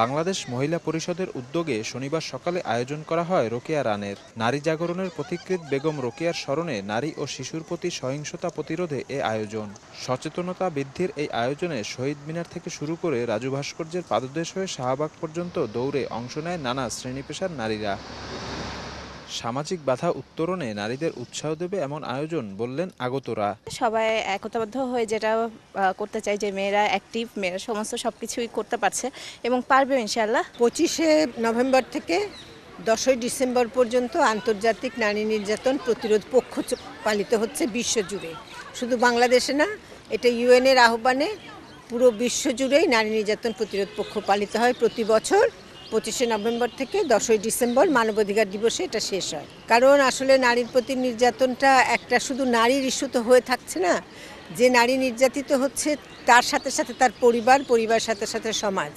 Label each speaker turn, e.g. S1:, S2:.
S1: বাংলাদেশ মহিলা পরিষদের উদ্যোগে শনিবার সকালে আয়োজন করা হয় রোকেয়া রানের। নারী জাগরণের পথিকৃৎ বেগম রোকেয়ার স্মরণে নারী ও শিশুর প্রতি সহিংসতা প্রতিরোধে এ আয়োজন। সচেতনতা বৃদ্ধির এই আয়োজনে শহীদ মিনার থেকে শুরু করে রাজু ভাস্কর্যের পাদদেশ হয়ে শাহবাগ পর্যন্ত দৌড়ে অংশ নেয় নানা শ্রেণী পেশার নারীরা। সামাজিক বাধা উত্তরণে নারীদের উৎসাহ দেবে এমন আয়োজন বললেন আগতরা।
S2: সবাই একতাবদ্ধ হয়ে যেটা করতে চাই যে মেয়েরা অ্যাক্টিভ, মেয়েরা সমস্ত সবকিছুই করতে পারছে এবং পারবে ইনশাআল্লাহ।
S3: 25শে নভেম্বর থেকে 10ই ডিসেম্বর পর্যন্ত আন্তর্জাতিক নারী নির্যাতন প্রতিরোধ পক্ষ পালিত হচ্ছে বিশ্বজুড়ে। শুধু বাংলাদেশে না, এটা ইউএনের আহ্বানে পুরো বিশ্বজুড়েই নারী নির্যাতন প্রতিরোধ পক্ষ পালিত হয় প্রতি বছর। 25শে নভেম্বর থেকে 10ই ডিসেম্বর মানবাধিকার দিবসে এটা শেষ হয়। কারণ আসলে নারীর প্রতি নির্যাতনটা একটা শুধু নারীর ইস্যু তো হয়ে থাকছে না, যে নারী নির্যাতিত হচ্ছে তার সাথে সাথে তার পরিবার, পরিবার সাথে সাথে সমাজ।